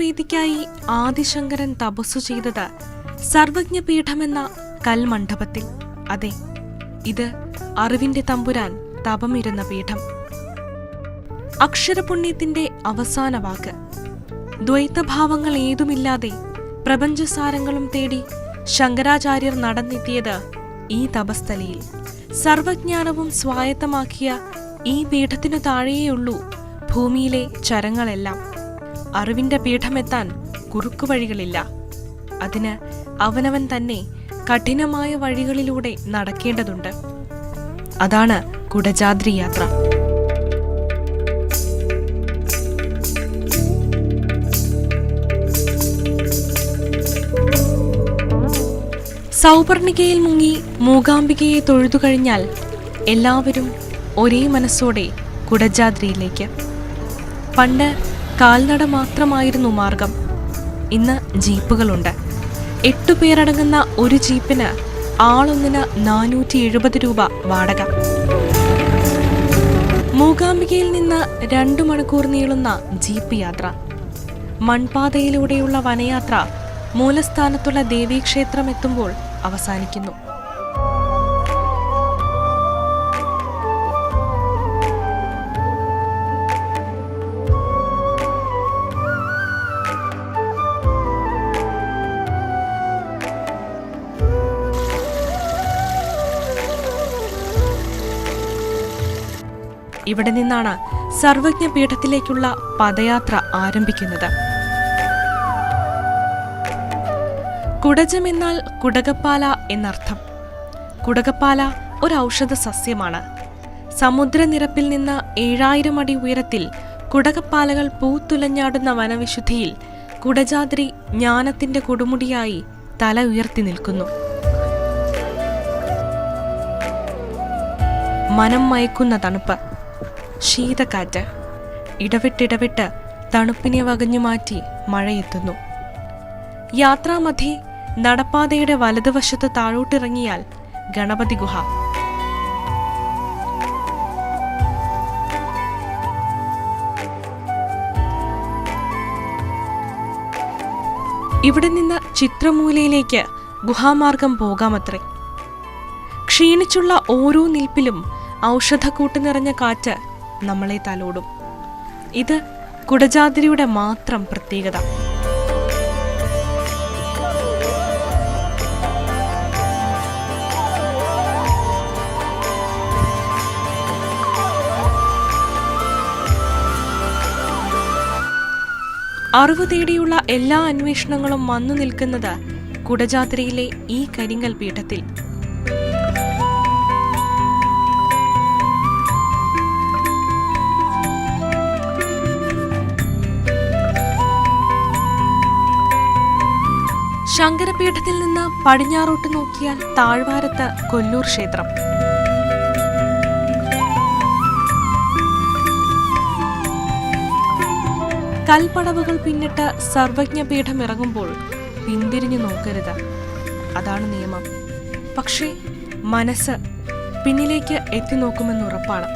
ഈശ്വരപ്രീതിക്കായി ആദിശങ്കരൻ തപസ്സു ചെയ്തത് സർവജ്ഞപീഠമെന്ന കൽമണ്ഡപത്തിൽ. അതെ, ഇത് അറിവിന്റെ തമ്പുരാൻ തപമിരുന്ന പീഠം. അക്ഷരപുണ്യത്തിന്റെ അവസാന വാക്ക്. ദ്വൈതഭാവങ്ങൾ ഏതുമില്ലാതെ പ്രപഞ്ചസാരങ്ങളും തേടി ശങ്കരാചാര്യർ നടന്നെത്തിയത് ഈ തപസ്ഥലിയിൽ. സർവജ്ഞാനവും സ്വായത്തമാക്കിയ ഈ പീഠത്തിനു താഴെയുള്ളൂ ഭൂമിയിലെ ചരങ്ങളെല്ലാം. അറിവിന്റെ പീഠമെത്താൻ കുറുക്കുവഴികളില്ല. അതിന് അവനവൻ തന്നെ കഠിനമായ വഴികളിലൂടെ നടക്കേണ്ടതുണ്ട്. അതാണ് കുടജാദ്രി യാത്ര. സൗപർണികയിൽ മുങ്ങി മൂകാംബികയെ തൊഴുതു കഴിഞ്ഞാൽ എല്ലാവരും ഒരേ മനസ്സോടെ കുടജാദ്രിയിലേക്ക്. പണ്ട് കാൽനട മാത്രമായിരുന്നു മാർഗം. ഇന്ന് ജീപ്പുകളുണ്ട്. 8 പേരടങ്ങുന്ന ഒരു ജീപ്പിന് ആളൊന്നിന് 470 രൂപ വാടക. മൂകാംബികയിൽ നിന്ന് 2 മണിക്കൂർ നീളുന്ന ജീപ്പ് യാത്ര. മൺപാതയിലൂടെയുള്ള വനയാത്ര മൂലസ്ഥാനത്തുള്ള ദേവീക്ഷേത്രം എത്തുമ്പോൾ അവസാനിക്കുന്നു. ഇവിടെ നിന്നാണ് സർവജ്ഞപീഠത്തിലേക്കുള്ള പദയാത്ര ആരംഭിക്കുന്നത്. കുടജമെന്നാൽ കുടകപ്പാല എന്നർത്ഥം. കുടകപ്പാല ഒരു ഔഷധ സസ്യമാണ്. സമുദ്രനിരപ്പിൽ നിന്ന് 7000 അടി ഉയരത്തിൽ കുടകപ്പാലകൾ പൂത്തുലഞ്ഞാടുന്ന വനവിശുദ്ധിയിൽ കുടജാദ്രി ജ്ഞാനത്തിന്റെ കൊടുമുടിയായി തല ഉയർത്തി നിൽക്കുന്നു. മനം മയക്കുന്ന തണുപ്പ്, ശീതക്കാറ്റ്. ഇടവിട്ടിടവിട്ട് തണുപ്പിനെ വകഞ്ഞുമാറ്റി മഴയെത്തുന്നു. യാത്രാമധ്യേ നടപ്പാതയുടെ വലതുവശത്ത് താഴോട്ടിറങ്ങിയാൽ ഗണപതി ഗുഹ. ഇവിടെ നിന്ന് ചിത്രമൂലയിലേക്ക് ഗുഹാമാർഗം പോകാമത്രേ. ക്ഷീണിച്ചുള്ള ഓരോ നിൽപ്പിലും ഔഷധക്കൂട്ട് നിറഞ്ഞ കാറ്റ് നമ്മളെ തലോടും. ഇത് കുടജാദ്രിയുടെ മാത്രം പ്രത്യേകത. അറിവ് തേടിയുള്ള എല്ലാ അന്വേഷണങ്ങളും വന്നു നിൽക്കുന്നത് കുടജാദ്രിയിലെ ഈ കരിങ്കൽ പീഠത്തിൽ. ശങ്കരപീഠത്തിൽ നിന്ന് പടിഞ്ഞാറോട്ട് നോക്കിയാൽ താഴ്വാരത്ത് കൊല്ലൂർ ക്ഷേത്രം. കൽപ്പടവുകൾ പിന്നിട്ട് സർവജ്ഞപീഠം ഇറങ്ങുമ്പോൾ പിന്തിരിഞ്ഞു നോക്കരുത്. അതാണ് നിയമം. പക്ഷേ മനസ്സ് പിന്നിലേക്ക് എത്തി നോക്കുമെന്നുറപ്പാണ്.